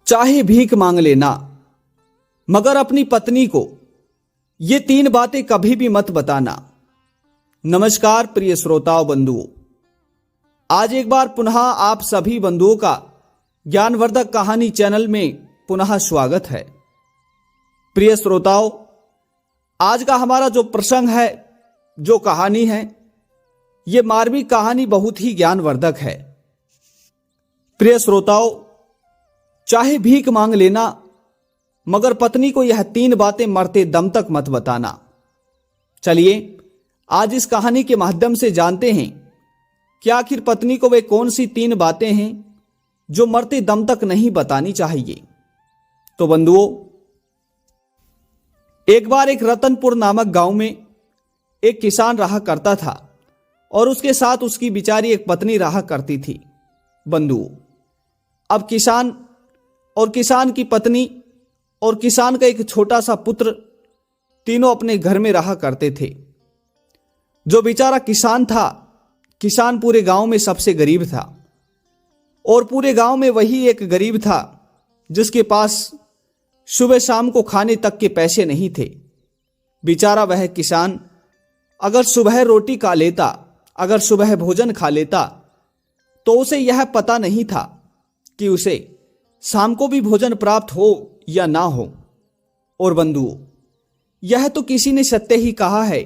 चाहे भीख मांग लेना, मगर अपनी पत्नी को ये 3 बातें कभी भी मत बताना। नमस्कार प्रिय श्रोताओं बंधुओं, आज एक बार पुनः आप सभी बंधुओं का ज्ञानवर्धक कहानी चैनल में पुनः स्वागत है। प्रिय श्रोताओं, आज का हमारा जो प्रसंग है, जो कहानी है, ये मार्मिक कहानी बहुत ही ज्ञानवर्धक है। प्रिय श्रोताओं, चाहे भीख मांग लेना, मगर पत्नी को यह 3 बातें मरते दम तक मत बताना। चलिए आज इस कहानी के माध्यम से जानते हैं कि आखिर पत्नी को वे कौन सी 3 बातें हैं जो मरते दम तक नहीं बतानी चाहिए। तो बंधुओं, एक बार एक रतनपुर नामक गांव में एक किसान रहा करता था और उसके साथ उसकी बिचारी एक पत्नी रहा करती थी। बंधुओं, अब किसान और किसान की पत्नी और किसान का एक छोटा सा पुत्र तीनों अपने घर में रहा करते थे। जो बेचारा किसान था, किसान पूरे गांव में सबसे गरीब था और पूरे गांव में वही एक गरीब था जिसके पास सुबह शाम को खाने तक के पैसे नहीं थे। बेचारा वह किसान अगर सुबह रोटी खा लेता, अगर सुबह भोजन खा लेता, तो उसे यह पता नहीं था कि उसे शाम को भी भोजन प्राप्त हो या ना हो। और बंधुओं, यह तो किसी ने सत्य ही कहा है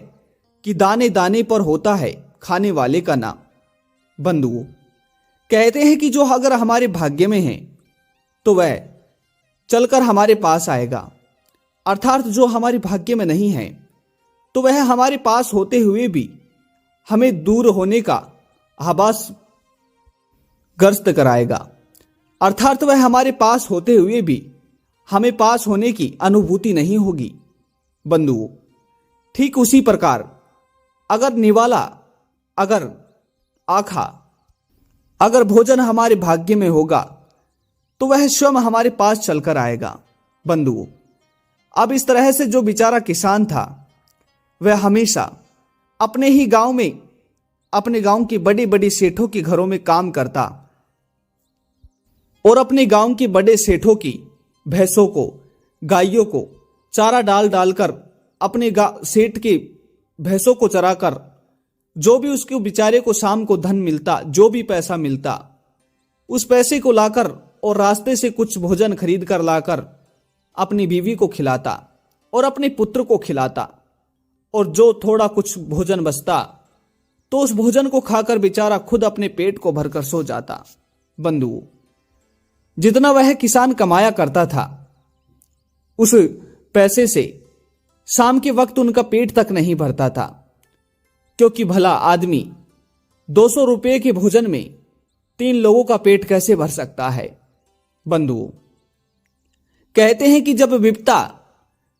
कि दाने दाने पर होता है खाने वाले का नाम। बंधुओं, कहते हैं कि जो अगर हमारे भाग्य में है तो वह चलकर हमारे पास आएगा, अर्थात जो हमारे भाग्य में नहीं है तो वह हमारे पास होते हुए भी हमें दूर होने का आभास ग्रस्त कराएगा, अर्थात वह हमारे पास होते हुए भी हमें पास होने की अनुभूति नहीं होगी। बंधुओं, ठीक उसी प्रकार अगर निवाला, अगर आखा, अगर भोजन हमारे भाग्य में होगा तो वह स्वयं हमारे पास चलकर आएगा। बंधुओं, अब इस तरह से जो बेचारा किसान था वह हमेशा अपने ही गांव में, अपने गांव के बड़े बड़े सेठों के घरों में काम करता और अपने गांव के बड़े सेठों की भैंसों को, गायों को चारा डाल डालकर अपने सेठ के भैंसों को चराकर जो भी उसके बेचारे को शाम को धन मिलता, जो भी पैसा मिलता, उस पैसे को लाकर और रास्ते से कुछ भोजन खरीद कर लाकर अपनी बीवी को खिलाता और अपने पुत्र को खिलाता, और जो थोड़ा कुछ भोजन बचता तो उस भोजन को खाकर बेचारा खुद अपने पेट को भरकर सो जाता। बंधुओं, जितना वह किसान कमाया करता था उस पैसे से शाम के वक्त उनका पेट तक नहीं भरता था, क्योंकि भला आदमी 200 रुपये के भोजन में 3 लोगों का पेट कैसे भर सकता है। बंधुओं, कहते हैं कि जब विपदा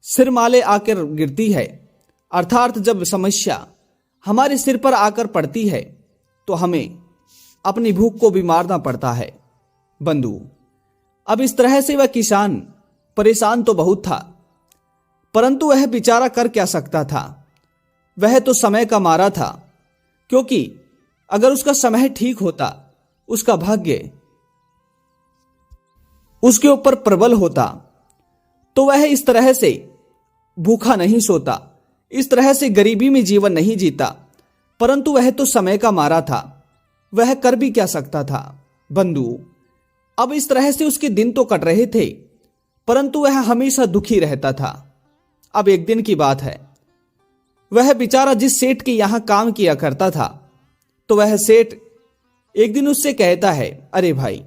सिर माले आकर गिरती है, अर्थात जब समस्या हमारे सिर पर आकर पड़ती है, तो हमें अपनी भूख को भी मारना पड़ता है। बंधुओं, अब इस तरह से वह किसान परेशान तो बहुत था, परंतु वह बेचारा कर क्या सकता था। वह तो समय का मारा था, क्योंकि अगर उसका समय ठीक होता, उसका भाग्य उसके ऊपर प्रबल होता, तो वह इस तरह से भूखा नहीं सोता, इस तरह से गरीबी में जीवन नहीं जीता। परंतु वह तो समय का मारा था, वह कर भी क्या सकता था। बंधुओं, अब इस तरह से उसके दिन तो कट रहे थे, परंतु वह हमेशा दुखी रहता था। अब एक दिन की बात है, वह बेचारा जिस सेठ के यहां काम किया करता था, तो वह सेठ एक दिन उससे कहता है, अरे भाई,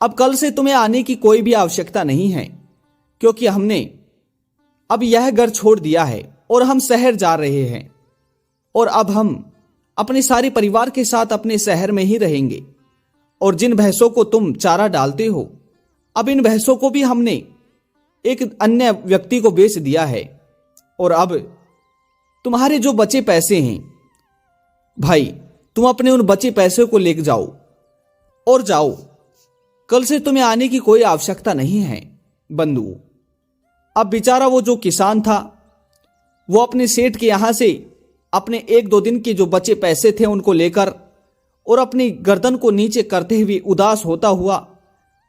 अब कल से तुम्हें आने की कोई भी आवश्यकता नहीं है, क्योंकि हमने अब यह घर छोड़ दिया है और हम शहर जा रहे हैं, और अब हम अपने सारे परिवार के साथ अपने शहर में ही रहेंगे। और जिन भैंसों को तुम चारा डालते हो, अब इन भैंसों को भी हमने एक अन्य व्यक्ति को बेच दिया है, और अब तुम्हारे जो बचे पैसे हैं भाई, तुम अपने उन बचे पैसे को लेकर जाओ और जाओ, कल से तुम्हें आने की कोई आवश्यकता नहीं है। बंधुओं, अब बेचारा वो जो किसान था वो अपने सेठ के यहां से अपने 1-2 दिन के जो बचे पैसे थे उनको लेकर और अपनी गर्दन को नीचे करते हुए उदास होता हुआ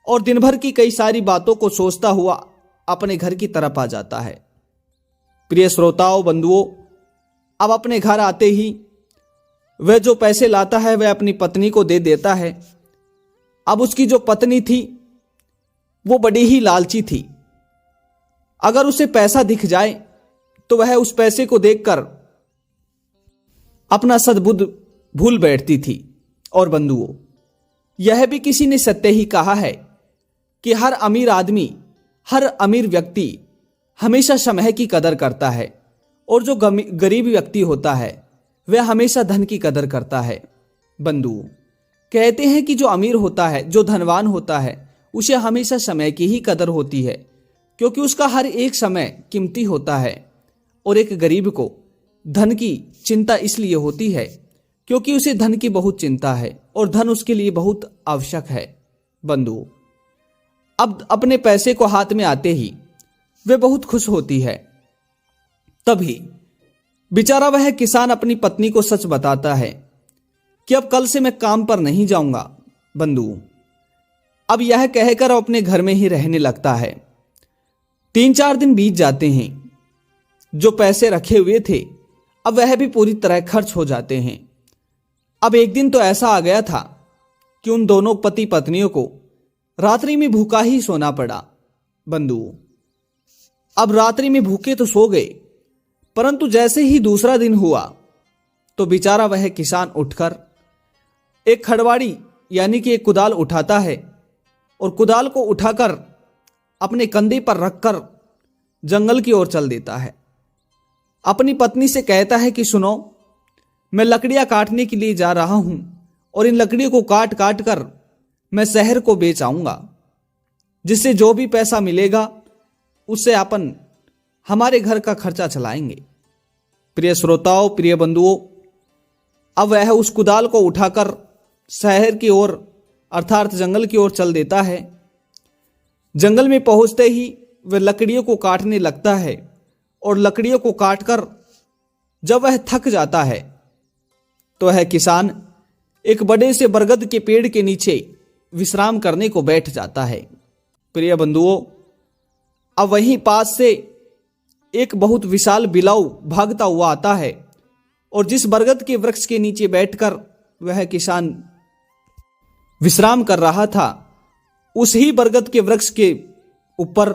और दिन भर की कई सारी बातों को सोचता हुआ अपने घर की तरफ आ जाता है। प्रिय श्रोताओं बंधुओं, अब अपने घर आते ही वह जो पैसे लाता है वह अपनी पत्नी को दे देता है। अब उसकी जो पत्नी थी वो बड़ी ही लालची थी। अगर उसे पैसा दिख जाए तो वह उस पैसे को देखकर अपना सद्बुद्ध भूल बैठती थी। और बंधुओं, यह भी किसी ने सत्य ही कहा है कि हर अमीर आदमी, हर अमीर व्यक्ति हमेशा समय की कदर करता है, और जो गरीब व्यक्ति होता है वह हमेशा धन की कदर करता है। बंधुओं, कहते हैं कि जो अमीर होता है, जो धनवान होता है, उसे हमेशा समय की ही कदर होती है, क्योंकि उसका हर एक समय कीमती होता है। और एक गरीब को धन की चिंता इसलिए होती है क्योंकि उसे धन की बहुत चिंता है और धन उसके लिए बहुत आवश्यक है। बंधुओं, अब अपने पैसे को हाथ में आते ही वे बहुत खुश होती है। तभी बेचारा वह किसान अपनी पत्नी को सच बताता है कि अब कल से मैं काम पर नहीं जाऊंगा। बंधुओं, अब यह कहकर अपने घर में ही रहने लगता है। 3-4 दिन बीत जाते हैं। जो पैसे रखे हुए थे अब वह भी पूरी तरह खर्च हो जाते हैं। अब एक दिन तो ऐसा आ गया था कि उन दोनों पति पत्नियों को रात्रि में भूखा ही सोना पड़ा। बंधुओं, अब रात्रि में भूखे तो सो गए, परंतु जैसे ही दूसरा दिन हुआ तो बेचारा वह किसान उठकर एक खड़वाड़ी यानी कि एक कुदाल उठाता है और कुदाल को उठाकर अपने कंधे पर रखकर जंगल की ओर चल देता है। अपनी पत्नी से कहता है कि सुनो, मैं लकड़ियां काटने के लिए जा रहा हूं और इन लकड़ियों को काट काट कर मैं शहर को बेच आऊंगा, जिससे जो भी पैसा मिलेगा उससे अपन हमारे घर का खर्चा चलाएंगे। प्रिय श्रोताओं, प्रिय बंधुओं, अब वह उस कुदाल को उठाकर शहर की ओर अर्थात जंगल की ओर चल देता है। जंगल में पहुंचते ही वह लकड़ियों को काटने लगता है और लकड़ियों को काटकर जब वह थक जाता है तो वह किसान एक बड़े से बरगद के पेड़ के नीचे विश्राम करने को बैठ जाता है। प्रिय बंधुओं, अब वहीं पास से एक बहुत विशाल बिलाऊ भागता हुआ आता है और जिस बरगद के वृक्ष के नीचे बैठकर वह किसान विश्राम कर रहा था, उस ही बरगद के वृक्ष के ऊपर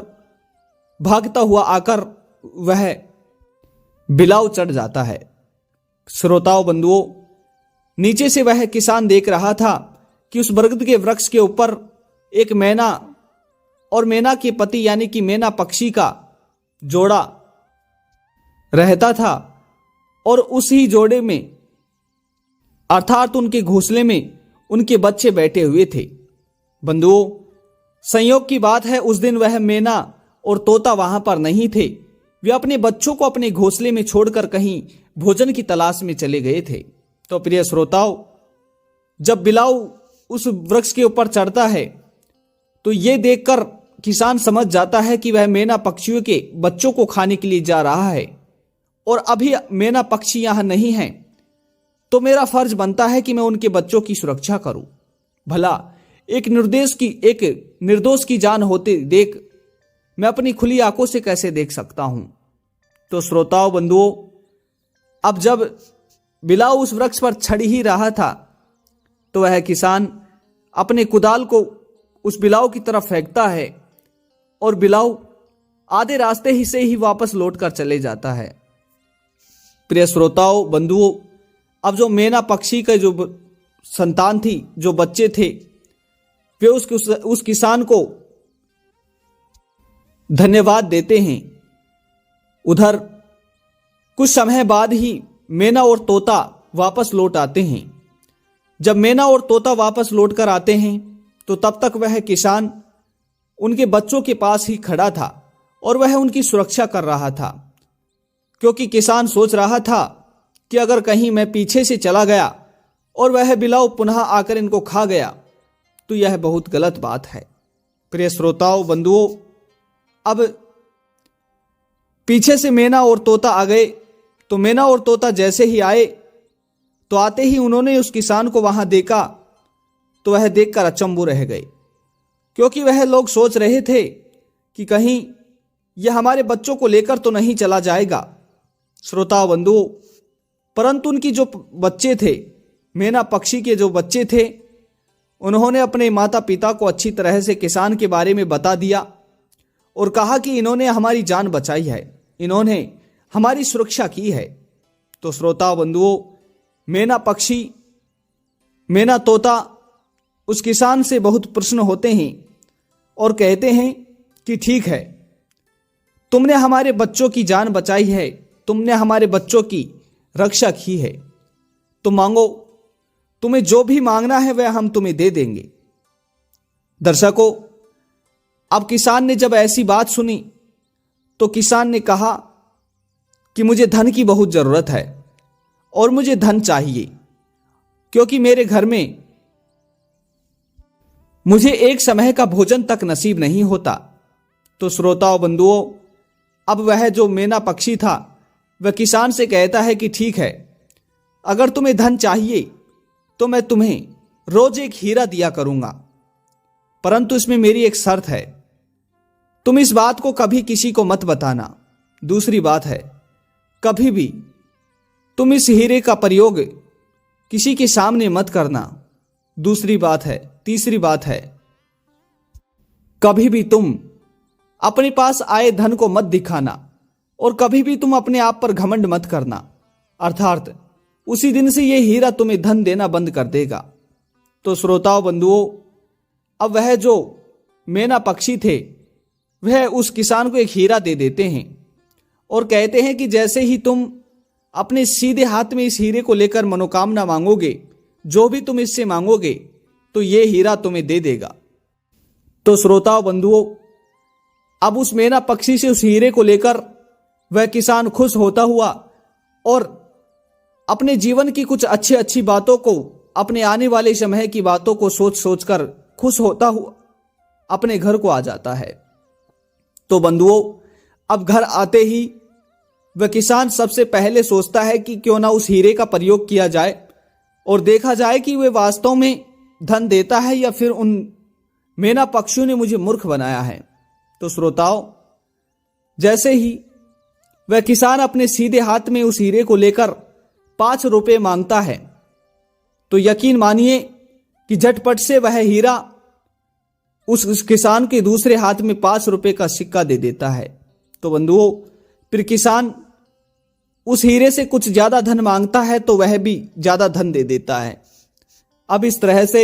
भागता हुआ आकर वह बिलाऊ चढ़ जाता है। श्रोताओं बंधुओं, नीचे से वह किसान देख रहा था कि उस बरगद के वृक्ष के ऊपर एक मैना और मैना के पति यानी कि मैना पक्षी का जोड़ा रहता था और उसी जोड़े में अर्थात उनके घोंसले में उनके बच्चे बैठे हुए थे। बंधुओं, संयोग की बात है उस दिन वह मैना और तोता वहां पर नहीं थे। वे अपने बच्चों को अपने घोंसले में छोड़कर कहीं भोजन की तलाश में चले गए थे। तो प्रिय श्रोताओं, जब बिलाऊ उस वृक्ष के ऊपर चढ़ता है तो ये देखकर किसान समझ जाता है कि वह मैना पक्षियों के बच्चों को खाने के लिए जा रहा है और अभी मैना पक्षी यहां नहीं है, तो मेरा फर्ज बनता है कि मैं उनके बच्चों की सुरक्षा करूं। भला एक निर्दोष की जान होते देख मैं अपनी खुली आंखों से कैसे देख सकता हूं। तो श्रोताओं बंधुओं, अब जब बिलाऊ उस वृक्ष पर चढ़ ही रहा था तो वह किसान अपने कुदाल को उस बिलाऊ की तरफ फेंकता है और बिलाऊ आधे रास्ते ही से ही वापस लौटकर चले जाता है। प्रिय श्रोताओं बंधुओं, अब जो मैना पक्षी का जो संतान थी, जो बच्चे थे, वे उस किसान को धन्यवाद देते हैं। उधर कुछ समय बाद ही मैना और तोता वापस लौट आते हैं। जब मैना और तोता वापस लौट कर आते हैं तो तब तक वह किसान उनके बच्चों के पास ही खड़ा था और वह उनकी सुरक्षा कर रहा था, क्योंकि किसान सोच रहा था कि अगर कहीं मैं पीछे से चला गया और वह बिलाऊ पुनः आकर इनको खा गया तो यह बहुत गलत बात है। प्रिय श्रोताओं बंधुओं, अब पीछे से मैना और तोता आ गए। तो मैना और तोता जैसे ही आए तो आते ही उन्होंने उस किसान को वहां देखा तो वह देखकर अचंभु रह गए। क्योंकि वह लोग सोच रहे थे कि कहीं यह हमारे बच्चों को लेकर तो नहीं चला जाएगा। श्रोताओ बंधुओं, परंतु उनकी जो बच्चे थे, मैना पक्षी के जो बच्चे थे, उन्होंने अपने माता पिता को अच्छी तरह से किसान के बारे में बता दिया और कहा कि इन्होंने हमारी जान बचाई है, इन्होंने हमारी सुरक्षा की है। तो श्रोताओ बंधुओं, मैना पक्षी, मैना तोता उस किसान से बहुत प्रसन्न होते हैं और कहते हैं कि ठीक है, तुमने हमारे बच्चों की जान बचाई है, तुमने हमारे बच्चों की रक्षा की है, तो मांगो, तुम्हें जो भी मांगना है वह हम तुम्हें दे देंगे। दर्शकों, अब किसान ने जब ऐसी बात सुनी तो किसान ने कहा कि मुझे धन की बहुत जरूरत है और मुझे धन चाहिए, क्योंकि मेरे घर में मुझे एक समय का भोजन तक नसीब नहीं होता। तो श्रोताओं बंधुओं, अब वह जो मैना पक्षी था वह किसान से कहता है कि ठीक है, अगर तुम्हें धन चाहिए तो मैं तुम्हें रोज एक हीरा दिया करूंगा, परंतु इसमें मेरी एक शर्त है, तुम इस बात को कभी किसी को मत बताना। दूसरी बात है, कभी भी तुम इस हीरे का प्रयोग किसी के सामने मत करना। दूसरी बात है, तीसरी बात है, कभी भी तुम अपने पास आए धन को मत दिखाना और कभी भी तुम अपने आप पर घमंड मत करना, अर्थात उसी दिन से यह हीरा तुम्हें धन देना बंद कर देगा। तो श्रोताओं बंधुओं, अब वह जो मैना पक्षी थे वह उस किसान को एक हीरा दे देते हैं और कहते हैं कि जैसे ही तुम अपने सीधे हाथ में इस हीरे को लेकर मनोकामना मांगोगे, जो भी तुम इससे मांगोगे, तो ये हीरा तुम्हें दे देगा। तो श्रोताओं बंधुओं, अब उस मैना पक्षी से उस हीरे को लेकर वह किसान खुश होता हुआ और अपने जीवन की कुछ अच्छी बातों को, अपने आने वाले समय की बातों को सोच सोचकर खुश होता हुआ अपने घर को आ जाता है। तो बंधुओं, अब घर आते ही वह किसान सबसे पहले सोचता है कि क्यों ना उस हीरे का प्रयोग किया जाए और देखा जाए कि वह वास्तव में धन देता है या फिर उन मैना पक्षियों ने मुझे मूर्ख बनाया है। तो श्रोताओं, जैसे ही वह किसान अपने सीधे हाथ में उस हीरे को लेकर 5 रुपए मांगता है, तो यकीन मानिए कि झटपट से वह हीरा उस किसान के दूसरे हाथ में 5 रुपए का सिक्का दे देता है। तो बंधुओं, फिर किसान उस हीरे से कुछ ज्यादा धन मांगता है तो वह भी ज्यादा धन दे देता है। अब इस तरह से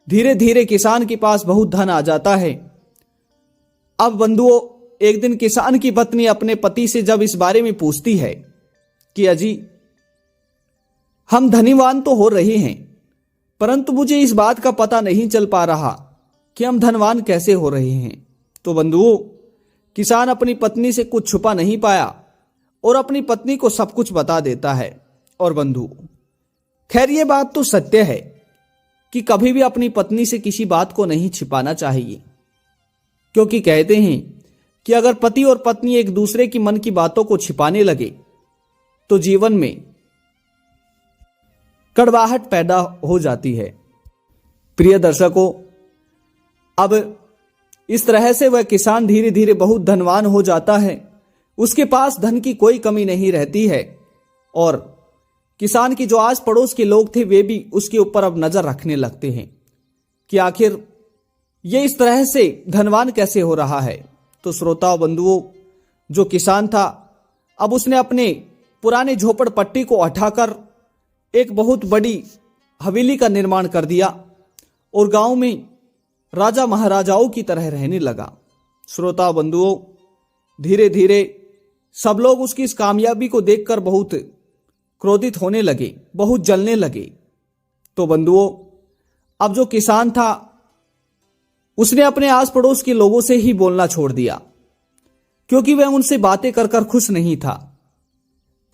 धीरे धीरे किसान के पास बहुत धन आ जाता है। अब बंधुओं, एक दिन किसान की पत्नी अपने पति से जब इस बारे में पूछती है कि अजी, हम धनीवान तो हो रहे हैं, परंतु मुझे इस बात का पता नहीं चल पा रहा कि हम धनवान कैसे हो रहे हैं। तो बंधुओं, किसान अपनी पत्नी से कुछ छुपा नहीं पाया और अपनी पत्नी को सब कुछ बता देता है। और बंधु, खैर ये बात तो सत्य है कि कभी भी अपनी पत्नी से किसी बात को नहीं छिपाना चाहिए, क्योंकि कहते हैं कि अगर पति और पत्नी एक दूसरे की मन की बातों को छिपाने लगे तो जीवन में कड़वाहट पैदा हो जाती है। प्रिय दर्शकों, अब इस तरह से वह किसान धीरे धीरे बहुत धनवान हो जाता है, उसके पास धन की कोई कमी नहीं रहती है और किसान की जो आस पड़ोस के लोग थे वे भी उसके ऊपर अब नजर रखने लगते हैं कि आखिर ये इस तरह से धनवान कैसे हो रहा है। तो श्रोताओं बंधुओं, जो किसान था अब उसने अपने पुराने झोपड़पट्टी को हटाकर एक बहुत बड़ी हवेली का निर्माण कर दिया और गांव में राजा महाराजाओं की तरह रहने लगा। श्रोताओं बंधुओं, धीरे धीरे सब लोग उसकी इस कामयाबी को देखकर बहुत क्रोधित होने लगे, बहुत जलने लगे। तो बंधुओं, अब जो किसान था उसने अपने आस पड़ोस के लोगों से ही बोलना छोड़ दिया, क्योंकि वह उनसे बातें कर कर खुश नहीं था।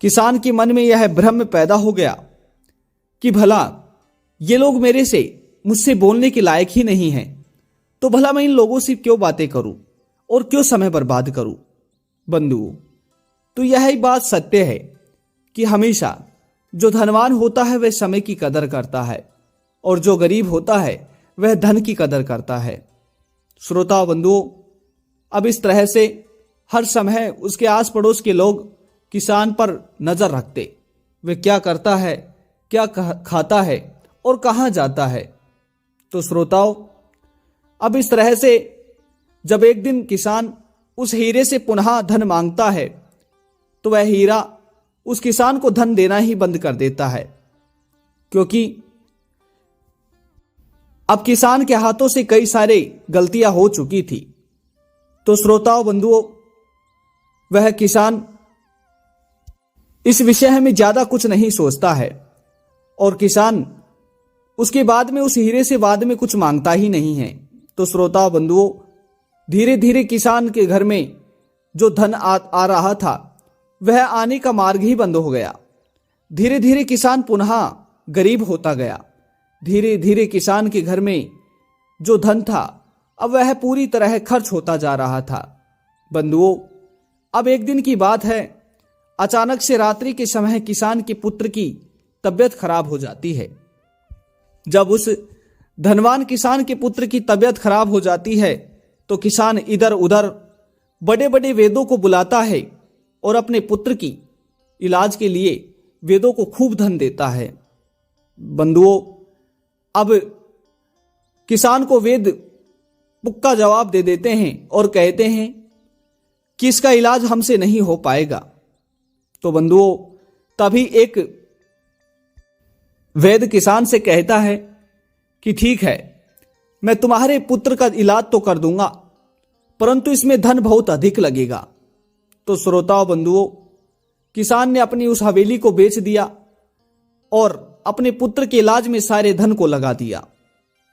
किसान के मन में यह भ्रम पैदा हो गया कि भला ये लोग मुझसे बोलने के लायक ही नहीं हैं, तो भला मैं इन लोगों से क्यों बातें करूं और क्यों समय बर्बाद करूं। बंधुओं, तो यही बात सत्य है कि हमेशा जो धनवान होता है वह समय की कदर करता है और जो गरीब होता है वह धन की कदर करता है। श्रोता बंधुओं, अब इस तरह से हर समय उसके आस पड़ोस के लोग किसान पर नजर रखते, वे क्या करता है, क्या खाता है और कहाँ जाता है। तो श्रोताओं, अब इस तरह से जब एक दिन किसान उस हीरे से पुनः धन मांगता है तो वह हीरा उस किसान को धन देना ही बंद कर देता है, क्योंकि अब किसान के हाथों से कई सारे गलतियां हो चुकी थी। तो श्रोताओं बंधुओं, वह किसान इस विषय में ज्यादा कुछ नहीं सोचता है और किसान उसके बाद में उस हीरे से बाद में कुछ मांगता ही नहीं है। तो श्रोताओं बंधुओं, धीरे धीरे किसान के घर में जो धन आ रहा था वह आने का मार्ग ही बंद हो गया। धीरे धीरे किसान पुनः गरीब होता गया। धीरे धीरे किसान के घर में जो धन था अब वह पूरी तरह खर्च होता जा रहा था। बंधुओं, अब एक दिन की बात है, अचानक से रात्रि के समय किसान के पुत्र की तबीयत खराब हो जाती है। जब उस धनवान किसान के पुत्र की तबीयत खराब हो जाती है तो किसान इधर उधर बड़े बड़े वेदों को बुलाता है और अपने पुत्र की इलाज के लिए वेदों को खूब धन देता है। बंधुओं, अब किसान को वेद पुक्का जवाब दे देते हैं और कहते हैं कि इसका इलाज हमसे नहीं हो पाएगा। तो बंधुओं, तभी एक वेद किसान से कहता है कि ठीक है, मैं तुम्हारे पुत्र का इलाज तो कर दूंगा, परंतु इसमें धन बहुत अधिक लगेगा। तो श्रोताओं बंधुओं, किसान ने अपनी उस हवेली को बेच दिया और अपने पुत्र के इलाज में सारे धन को लगा दिया।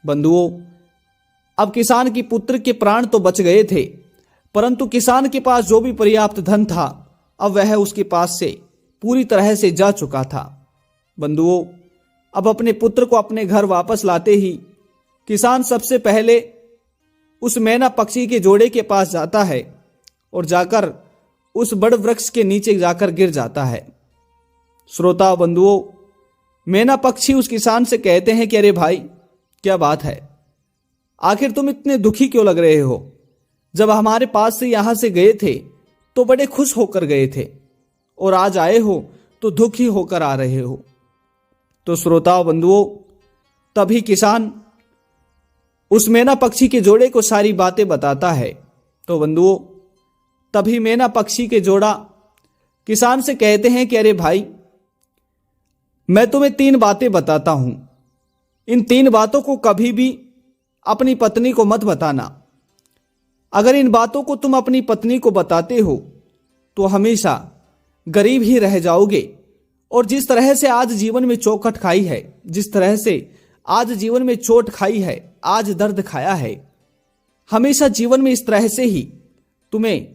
बंधुओं, अब किसान की पुत्र के प्राण तो बच गए थे, परंतु किसान के पास जो भी पर्याप्त धन था अब वह उसके पास से पूरी तरह से जा चुका था। बंधुओं, अब अपने पुत्र को अपने घर वापस लाते ही किसान सबसे पहले उस मैना पक्षी के जोड़े के पास जाता है और जाकर उस बड़ वृक्ष के नीचे जाकर गिर जाता है। श्रोता बंधुओं, मैना पक्षी उस किसान से कहते हैं कि अरे भाई, क्या बात है, आखिर तुम इतने दुखी क्यों लग रहे हो? जब हमारे पास से यहां से गए थे तो बड़े खुश होकर गए थे और आज आए हो तो दुखी होकर आ रहे हो। तो श्रोताओं बंधुओं, तभी किसान उस मैना पक्षी के जोड़े को सारी बातें बताता है। तो बंधुओं, तभी मैना पक्षी के जोड़ा किसान से कहते हैं कि अरे भाई, मैं तुम्हें 3 बातें बताता हूं, इन 3 बातों को कभी भी अपनी पत्नी को मत बताना। अगर इन बातों को तुम अपनी पत्नी को बताते हो तो हमेशा गरीब ही रह जाओगे और जिस तरह से आज जीवन में चौखट खाई है, जिस तरह से आज जीवन में चोट खाई है, आज दर्द खाया है, हमेशा जीवन में इस तरह से ही तुम्हें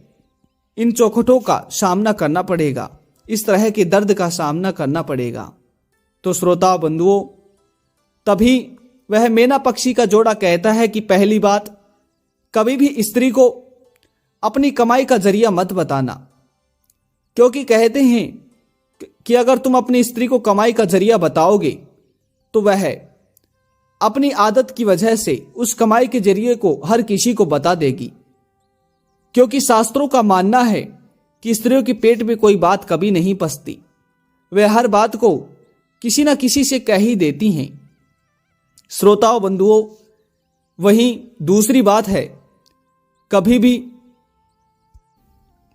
इन चौखटों का सामना करना पड़ेगा, इस तरह के दर्द का सामना करना पड़ेगा। तो श्रोता बंधुओं, तभी वह मैना पक्षी का जोड़ा कहता है कि पहली बात, कभी भी स्त्री को अपनी कमाई का जरिया मत बताना, क्योंकि कहते हैं कि अगर तुम अपनी स्त्री को कमाई का जरिया बताओगे तो वह अपनी आदत की वजह से उस कमाई के जरिए को हर किसी को बता देगी, क्योंकि शास्त्रों का मानना है कि स्त्रियों के पेट में कोई बात कभी नहीं पचती, वे हर बात को किसी न किसी से कह ही देती हैं। श्रोताओं बंधुओं, वहीं दूसरी बात है, कभी भी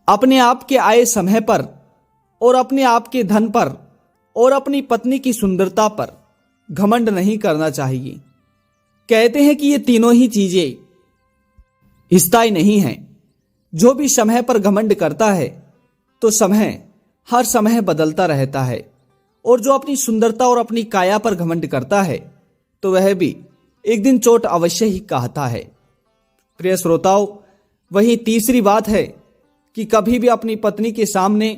अपने आप के आए समय पर और अपने आप के धन पर और अपनी पत्नी की सुंदरता पर घमंड नहीं करना चाहिए। कहते हैं कि ये तीनों ही चीजें स्थायी नहीं हैं। जो भी समय पर घमंड करता है तो समय हर समय बदलता रहता है, और जो अपनी सुंदरता और अपनी काया पर घमंड करता है तो वह भी एक दिन चोट अवश्य ही कहता है। प्रिय श्रोताओं, वही तीसरी बात है कि कभी भी अपनी पत्नी के सामने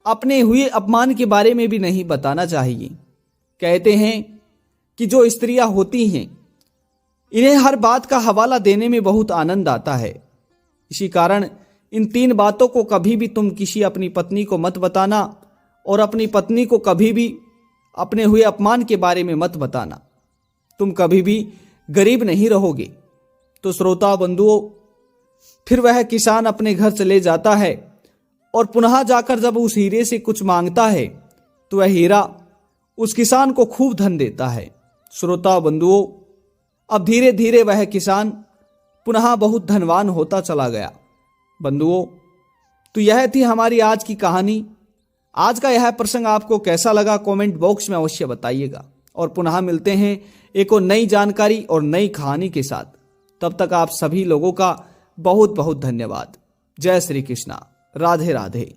अपने हुए अपमान के बारे में भी नहीं बताना चाहिए। कहते हैं कि जो स्त्रियां होती हैं, इन्हें हर बात का हवाला देने में बहुत आनंद आता है। इसी कारण इन 3 बातों को कभी भी तुम किसी अपनी पत्नी को मत बताना, और अपनी पत्नी को कभी भी अपने हुए अपमान के बारे में मत बताना। तुम कभी भी गरीब नहीं रहोगे। तो श्रोता बंधुओं, फिर वह किसान अपने घर चले जाता है और पुनः जाकर जब उस हीरे से कुछ मांगता है तो वह हीरा उस किसान को खूब धन देता है। श्रोता बंधुओं, अब धीरे धीरे वह किसान पुनः बहुत धनवान होता चला गया। बंधुओं, तो यह थी हमारी आज की कहानी। आज का यह प्रसंग आपको कैसा लगा कमेंट बॉक्स में अवश्य बताइएगा, और पुनः मिलते हैं एक और नई जानकारी और नई कहानी के साथ। तब तक आप सभी लोगों का बहुत बहुत धन्यवाद। जय श्री कृष्णा। राधे राधे।